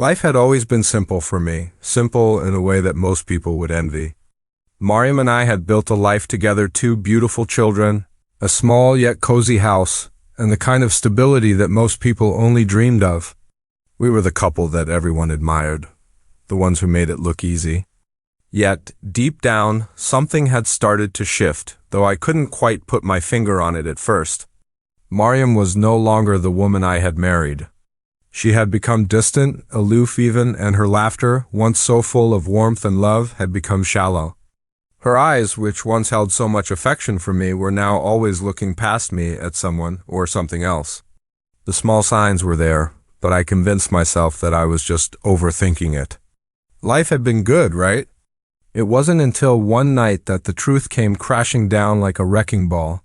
Life had always been simple for me, simple in a way that most people would envy. Mariam and I had built a life together, two beautiful children, a small yet cozy house, and the kind of stability that most people only dreamed of. We were the couple that everyone admired, the ones who made it look easy. Yet, deep down, something had started to shift, though I couldn't quite put my finger on it at first. Mariam was no longer the woman I had married. She had become distant, aloof even, and her laughter, once so full of warmth and love, had become shallow. Her eyes, which once held so much affection for me, were now always looking past me at someone or something else. The small signs were there, but I convinced myself that I was just overthinking it. Life had been good, right? It wasn't until one night that the truth came crashing down like a wrecking ball.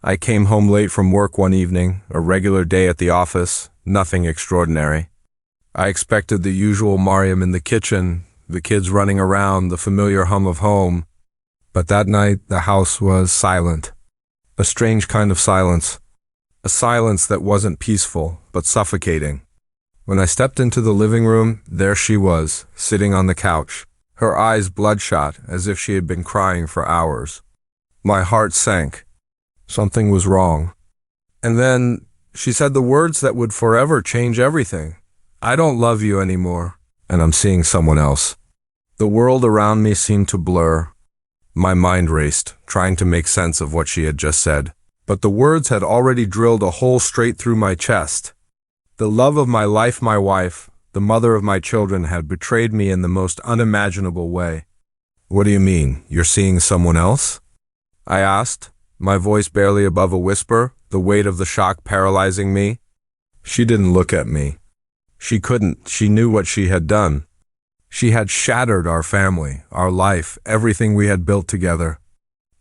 I came home late from work one evening, a regular day at the office, nothing extraordinary. I expected the usual Mariam in the kitchen, the kids running around, the familiar hum of home. But that night, the house was silent. A strange kind of silence. A silence that wasn't peaceful, but suffocating. When I stepped into the living room, there she was, sitting on the couch, her eyes bloodshot, as if she had been crying for hours. My heart sank. Something was wrong. And then she said the words that would forever change everything. I don't love you anymore, and I'm seeing someone else. The world around me seemed to blur. My mind raced, trying to make sense of what she had just said. But the words had already drilled a hole straight through my chest. The love of my life, my wife, the mother of my children, had betrayed me in the most unimaginable way. What do you mean? You're seeing someone else? I asked, my voice barely above a whisper, the weight of the shock paralyzing me. She didn't look at me. She couldn't. She knew what she had done. She had shattered our family, our life, everything we had built together.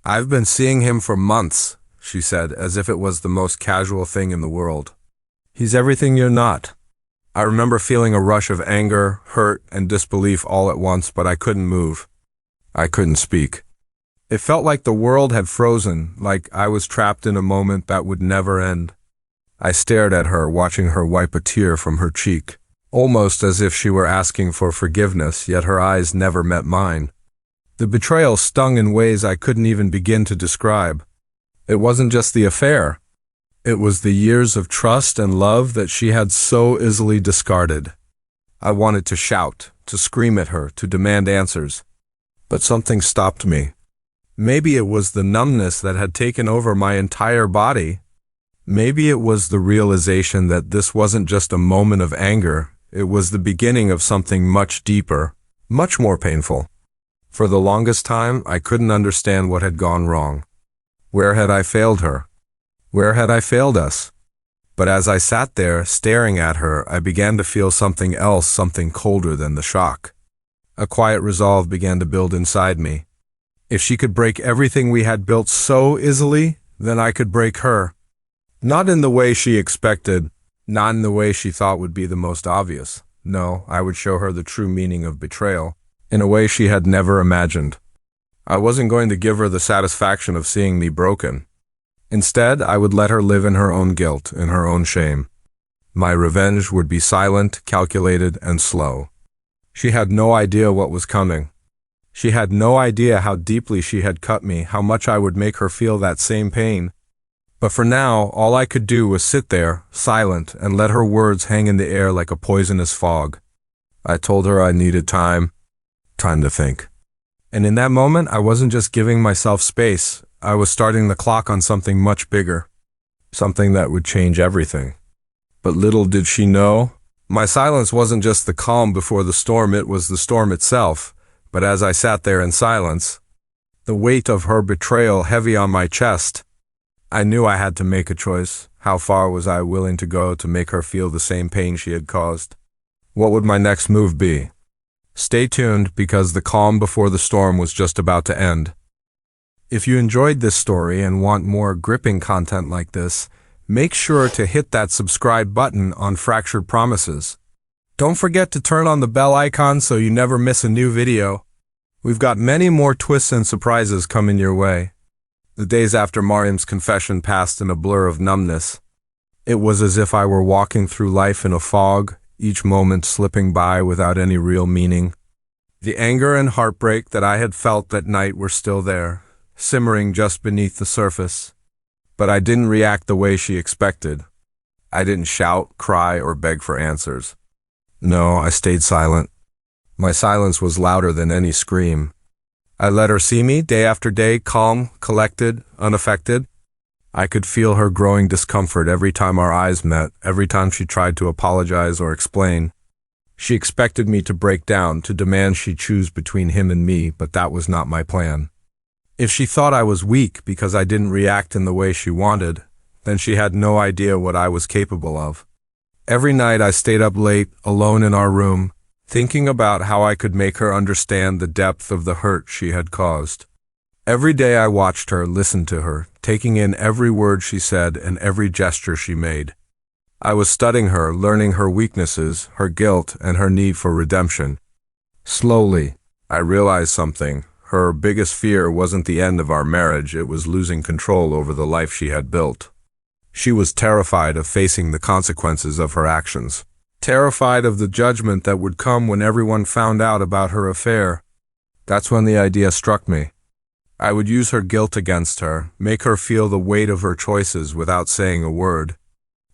I've been seeing him for months, she said, as if it was the most casual thing in the world. He's everything you're not. I remember feeling a rush of anger, hurt, and disbelief all at once, but I couldn't move. I couldn't speak. It felt like the world had frozen, like I was trapped in a moment that would never end. I stared at her, watching her wipe a tear from her cheek. Almost as if she were asking for forgiveness, yet her eyes never met mine. The betrayal stung in ways I couldn't even begin to describe. It wasn't just the affair. It was the years of trust and love that she had so easily discarded. I wanted to shout, to scream at her, to demand answers. But something stopped me. Maybe it was the numbness that had taken over my entire body. Maybe it was the realization that this wasn't just a moment of anger. It was the beginning of something much deeper, much more painful. For the longest time, I couldn't understand what had gone wrong. Where had I failed her? Where had I failed us? But as I sat there, staring at her, I began to feel something else, something colder than the shock. A quiet resolve began to build inside me. If she could break everything we had built so easily, then I could break her. Not in the way she expected, not in the way she thought would be the most obvious. No, I would show her the true meaning of betrayal, in a way she had never imagined. I wasn't going to give her the satisfaction of seeing me broken. Instead, I would let her live in her own guilt, in her own shame. My revenge would be silent, calculated, and slow. She had no idea what was coming. She had no idea how deeply she had cut me, how much I would make her feel that same pain. But for now, all I could do was sit there, silent, and let her words hang in the air like a poisonous fog. I told her I needed time to think. And in that moment, I wasn't just giving myself space. I was starting the clock on something much bigger, something that would change everything. But little did she know, my silence wasn't just the calm before the storm, it was the storm itself. But as I sat there in silence, the weight of her betrayal heavy on my chest, I knew I had to make a choice. How far was I willing to go to make her feel the same pain she had caused? What would my next move be? Stay tuned, because the calm before the storm was just about to end. If you enjoyed this story and want more gripping content like this, make sure to hit that subscribe button on Fractured Promises. Don't forget to turn on the bell icon so you never miss a new video. We've got many more twists and surprises coming your way. The days after Mariam's confession passed in a blur of numbness. It was as if I were walking through life in a fog, each moment slipping by without any real meaning. The anger and heartbreak that I had felt that night were still there, simmering just beneath the surface. But I didn't react the way she expected. I didn't shout, cry, or beg for answers. No, I stayed silent. My silence was louder than any scream. I let her see me day after day, calm, collected, unaffected. I could feel her growing discomfort every time our eyes met, every time she tried to apologize or explain. She expected me to break down, to demand she choose between him and me, but that was not my plan. If she thought I was weak because I didn't react in the way she wanted, then she had no idea what I was capable of. Every night I stayed up late, alone in our room, thinking about how I could make her understand the depth of the hurt she had caused. Every day I watched her, listened to her, taking in every word she said and every gesture she made. I was studying her, learning her weaknesses, her guilt, and her need for redemption. Slowly, I realized something. Her biggest fear wasn't the end of our marriage, it was losing control over the life she had built. She was terrified of facing the consequences of her actions, terrified of the judgment that would come when everyone found out about her affair. That's when the idea struck me. I would use her guilt against her, make her feel the weight of her choices without saying a word.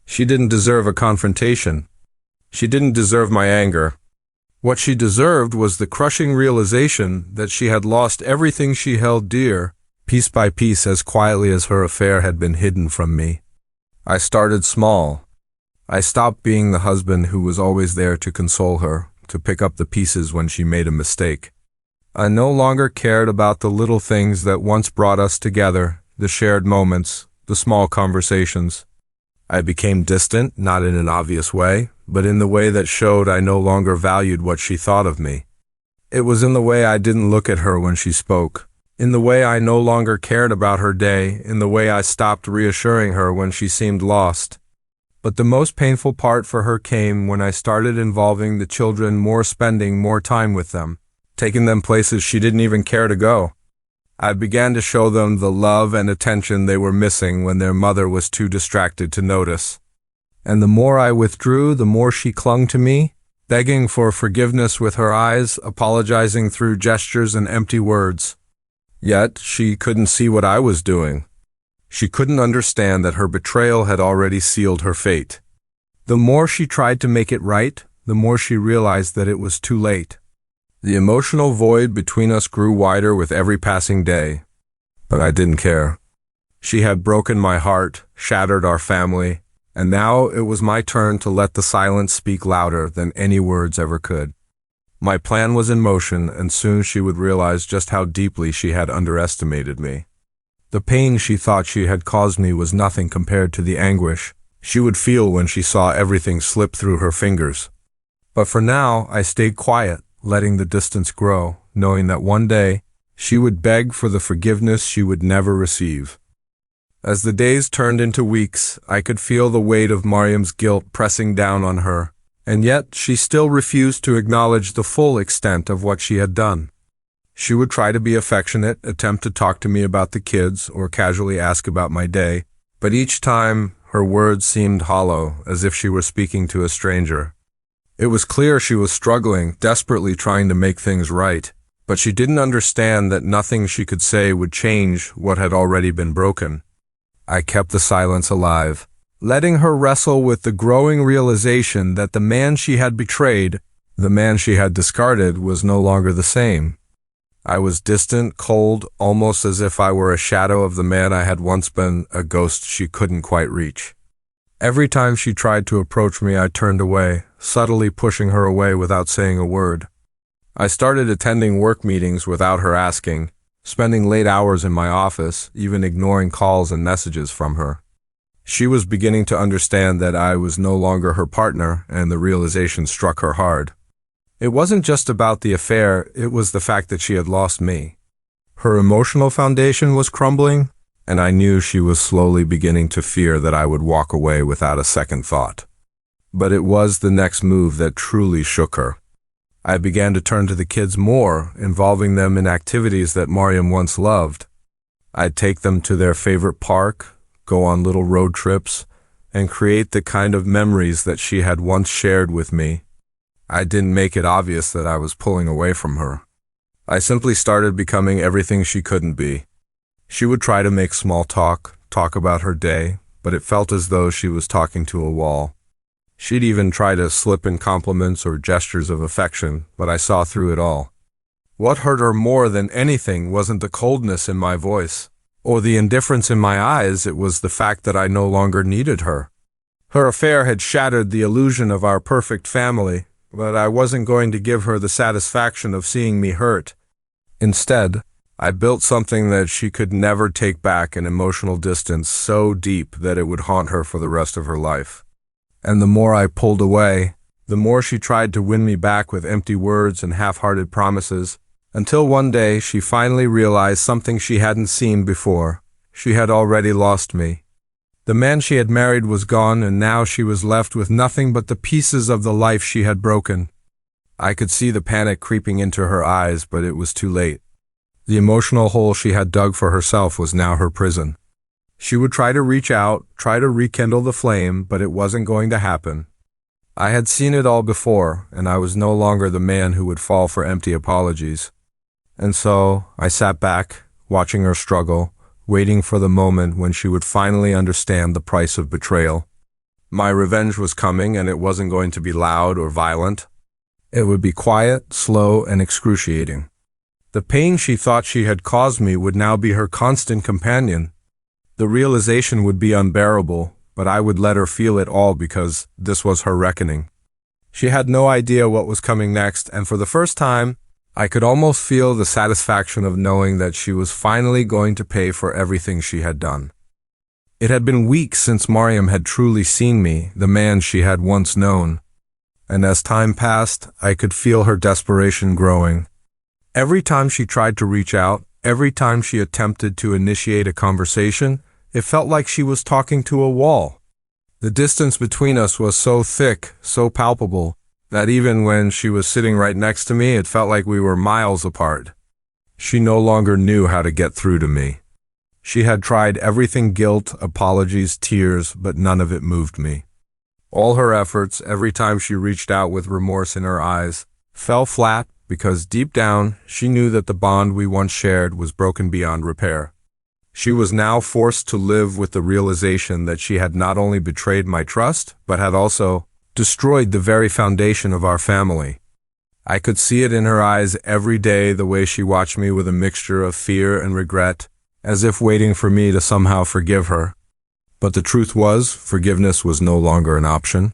She didn't deserve a confrontation. She didn't deserve my anger. What she deserved was the crushing realization that she had lost everything she held dear, piece by piece, as quietly as her affair had been hidden from me. I started small. I stopped being the husband who was always there to console her, to pick up the pieces when she made a mistake. I no longer cared about the little things that once brought us together, the shared moments, the small conversations. I became distant, not in an obvious way, but in the way that showed I no longer valued what she thought of me. It was in the way I didn't look at her when she spoke, in the way I no longer cared about her day, in the way I stopped reassuring her when she seemed lost. But the most painful part for her came when I started involving the children more, spending more time with them, taking them places she didn't even care to go. I began to show them the love and attention they were missing when their mother was too distracted to notice. And the more I withdrew, the more she clung to me, begging for forgiveness with her eyes, apologizing through gestures and empty words. Yet she couldn't see what I was doing. She couldn't understand that her betrayal had already sealed her fate. The more she tried to make it right, the more she realized that it was too late. The emotional void between us grew wider with every passing day, but I didn't care. She had broken my heart, shattered our family, and now it was my turn to let the silence speak louder than any words ever could. My plan was in motion, and soon she would realize just how deeply she had underestimated me. The pain she thought she had caused me was nothing compared to the anguish she would feel when she saw everything slip through her fingers. But for now, I stayed quiet, letting the distance grow, knowing that one day she would beg for the forgiveness she would never receive. As the days turned into weeks, I could feel the weight of Mariam's guilt pressing down on her, and yet she still refused to acknowledge the full extent of what she had done. She would try to be affectionate, attempt to talk to me about the kids, or casually ask about my day, but each time her words seemed hollow, as if she were speaking to a stranger. It was clear she was struggling, desperately trying to make things right, but she didn't understand that nothing she could say would change what had already been broken. I kept the silence alive, letting her wrestle with the growing realization that the man she had betrayed, the man she had discarded, was no longer the same. I was distant, cold, almost as if I were a shadow of the man I had once been, a ghost she couldn't quite reach. Every time she tried to approach me, I turned away, subtly pushing her away without saying a word. I started attending work meetings without her asking, spending late hours in my office, even ignoring calls and messages from her. She was beginning to understand that I was no longer her partner, and the realization struck her hard. It wasn't just about the affair, it was the fact that she had lost me. Her emotional foundation was crumbling, and I knew she was slowly beginning to fear that I would walk away without a second thought. But it was the next move that truly shook her. I began to turn to the kids more, involving them in activities that Mariam once loved. I'd take them to their favorite park, go on little road trips, and create the kind of memories that she had once shared with me. I didn't make it obvious that I was pulling away from her. I simply started becoming everything she couldn't be. She would try to make small talk about her day, but it felt as though she was talking to a wall. She'd even try to slip in compliments or gestures of affection, but I saw through it all. What hurt her more than anything wasn't the coldness in my voice, or the indifference in my eyes. It was the fact that I no longer needed her. Her affair had shattered the illusion of our perfect family, but I wasn't going to give her the satisfaction of seeing me hurt. Instead, I built something that she could never take back, an emotional distance so deep that it would haunt her for the rest of her life. And the more I pulled away, the more she tried to win me back with empty words and half-hearted promises, until one day she finally realized something she hadn't seen before. She had already lost me. The man she had married was gone, and now she was left with nothing but the pieces of the life she had broken. I could see the panic creeping into her eyes, but it was too late. The emotional hole she had dug for herself was now her prison. She would try to reach out, try to rekindle the flame, but it wasn't going to happen. I had seen it all before, and I was no longer the man who would fall for empty apologies. And so I sat back, watching her struggle, waiting for the moment when she would finally understand the price of betrayal. My revenge was coming, and it wasn't going to be loud or violent. It would be quiet, slow, and excruciating. The pain she thought she had caused me would now be her constant companion. The realization would be unbearable, but I would let her feel it all because this was her reckoning. She had no idea what was coming next, and for the first time, I could almost feel the satisfaction of knowing that she was finally going to pay for everything she had done. It had been weeks since Mariam had truly seen me, the man she had once known. And as time passed, I could feel her desperation growing. Every time she tried to reach out, every time she attempted to initiate a conversation, it felt like she was talking to a wall. The distance between us was so thick, so palpable, that even when she was sitting right next to me, it felt like we were miles apart. She no longer knew how to get through to me. She had tried everything: guilt, apologies, tears, but none of it moved me. All her efforts, every time she reached out with remorse in her eyes, fell flat because deep down she knew that the bond we once shared was broken beyond repair. She was now forced to live with the realization that she had not only betrayed my trust, but had also destroyed the very foundation of our family. I could see it in her eyes every day, the way she watched me with a mixture of fear and regret, as if waiting for me to somehow forgive her. But the truth was, forgiveness was no longer an option.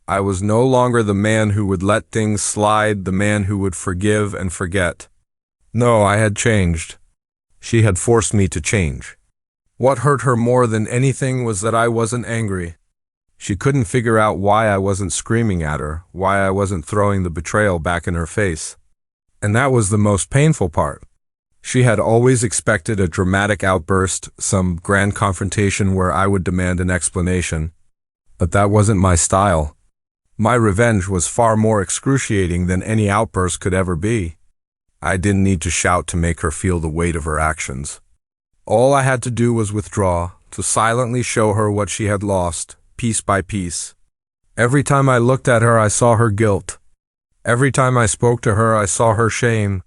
I was no longer the man who would let things slide, the man who would forgive and forget. No, I had changed. She had forced me to change. What hurt her more than anything was that I wasn't angry. She couldn't figure out why I wasn't screaming at her, why I wasn't throwing the betrayal back in her face. And that was the most painful part. She had always expected a dramatic outburst, some grand confrontation where I would demand an explanation. But that wasn't my style. My revenge was far more excruciating than any outburst could ever be. I didn't need to shout to make her feel the weight of her actions. All I had to do was withdraw, to silently show her what she had lost, piece by piece. Every time I looked at her, I saw her guilt. Every time I spoke to her, I saw her shame.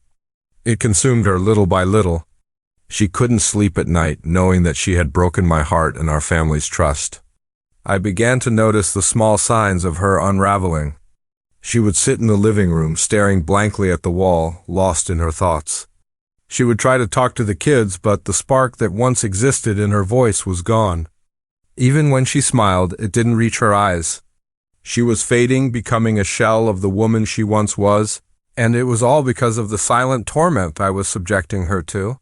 It consumed her little by little. She couldn't sleep at night, knowing that she had broken my heart and our family's trust. I began to notice the small signs of her unraveling. She would sit in the living room, staring blankly at the wall, lost in her thoughts. She would try to talk to the kids, but the spark that once existed in her voice was gone. Even when she smiled, it didn't reach her eyes. She was fading, becoming a shell of the woman she once was, and it was all because of the silent torment I was subjecting her to.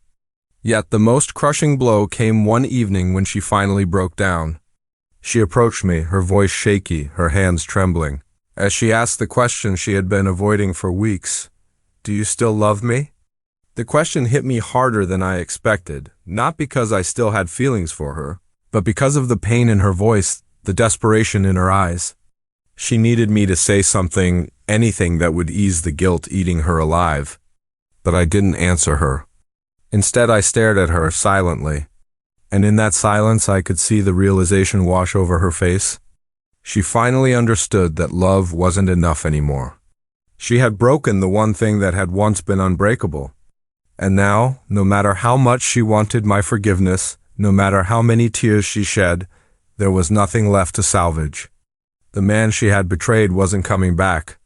Yet the most crushing blow came one evening when she finally broke down. She approached me, her voice shaky, her hands trembling, as she asked the question she had been avoiding for weeks. "Do you still love me?" The question hit me harder than I expected, not because I still had feelings for her, but because of the pain in her voice, the desperation in her eyes. She needed me to say something, anything that would ease the guilt eating her alive. But I didn't answer her. Instead, I stared at her silently. And in that silence I could see the realization wash over her face. She finally understood that love wasn't enough anymore. She had broken the one thing that had once been unbreakable. And now, no matter how much she wanted my forgiveness, no matter how many tears she shed, there was nothing left to salvage. The man she had betrayed wasn't coming back.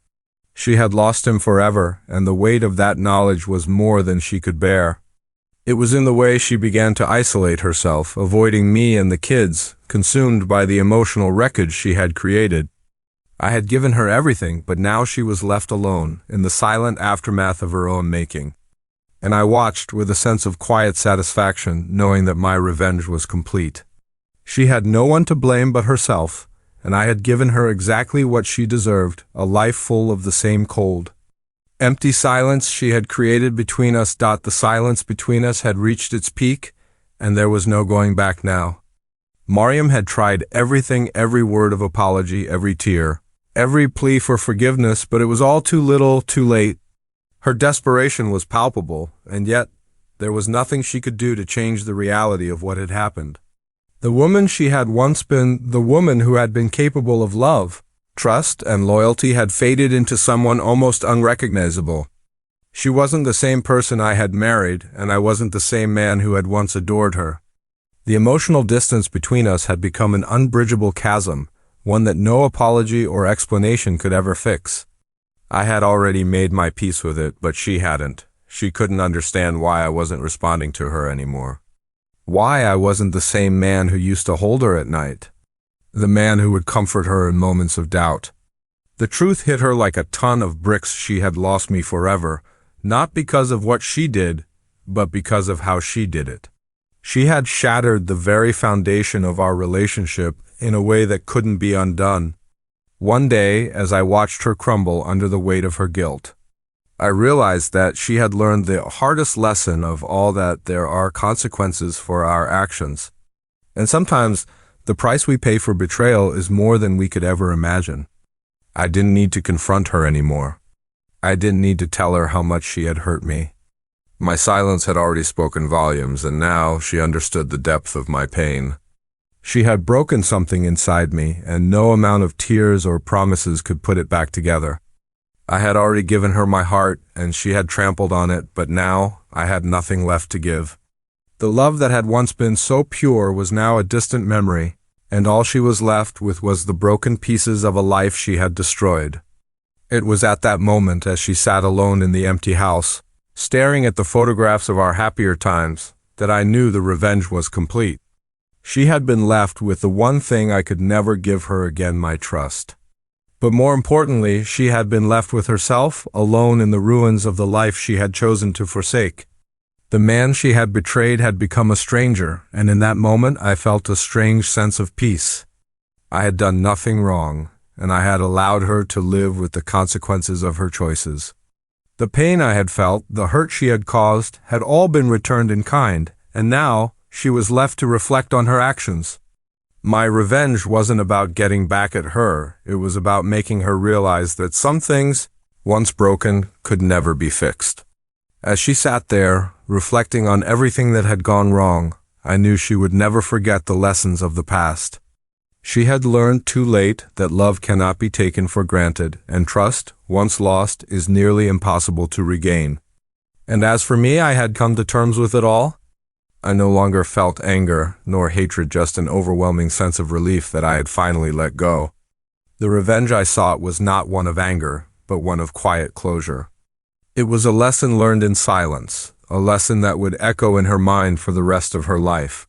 She had lost him forever, and the weight of that knowledge was more than she could bear. It was in the way she began to isolate herself, avoiding me and the kids, consumed by the emotional wreckage she had created. I had given her everything, but now she was left alone, in the silent aftermath of her own making. And I watched with a sense of quiet satisfaction, knowing that my revenge was complete. She had no one to blame but herself, and I had given her exactly what she deserved, a life full of the same cold, empty silence she had created between us. The silence between us had reached its peak, and there was no going back now. Mariam had tried everything, every word of apology, every tear, every plea for forgiveness, but it was all too little, too late. Her desperation was palpable, and yet there was nothing she could do to change the reality of what had happened. The woman she had once been, the woman who had been capable of love, trust, and loyalty had faded into someone almost unrecognizable. She wasn't the same person I had married, and I wasn't the same man who had once adored her. The emotional distance between us had become an unbridgeable chasm, one that no apology or explanation could ever fix. I had already made my peace with it, but she hadn't. She couldn't understand why I wasn't responding to her anymore. Why I wasn't the same man who used to hold her at night. The man who would comfort her in moments of doubt. The truth hit her like a ton of bricks. She had lost me forever, not because of what she did, but because of how she did it. She had shattered the very foundation of our relationship in a way that couldn't be undone. One day, as I watched her crumble under the weight of her guilt, I realized that she had learned the hardest lesson of all, that there are consequences for our actions. And sometimes the price we pay for betrayal is more than we could ever imagine. I didn't need to confront her anymore. I didn't need to tell her how much she had hurt me. My silence had already spoken volumes, and now she understood the depth of my pain. She had broken something inside me, and no amount of tears or promises could put it back together. I had already given her my heart, and she had trampled on it, but now I had nothing left to give. The love that had once been so pure was now a distant memory, and all she was left with was the broken pieces of a life she had destroyed. It was at that moment, as she sat alone in the empty house, staring at the photographs of our happier times, that I knew the revenge was complete. She had been left with the one thing I could never give her again, my trust. But more importantly, she had been left with herself, alone in the ruins of the life she had chosen to forsake. The man she had betrayed had become a stranger, and in that moment I felt a strange sense of peace. I had done nothing wrong, and I had allowed her to live with the consequences of her choices. The pain I had felt, the hurt she had caused, had all been returned in kind, and now she was left to reflect on her actions. My revenge wasn't about getting back at her, it was about making her realize that some things, once broken, could never be fixed. As she sat there, reflecting on everything that had gone wrong, I knew she would never forget the lessons of the past. She had learned too late that love cannot be taken for granted, and trust, once lost, is nearly impossible to regain. And as for me, I had come to terms with it all. I no longer felt anger, nor hatred, just an overwhelming sense of relief that I had finally let go. The revenge I sought was not one of anger, but one of quiet closure. It was a lesson learned in silence, a lesson that would echo in her mind for the rest of her life.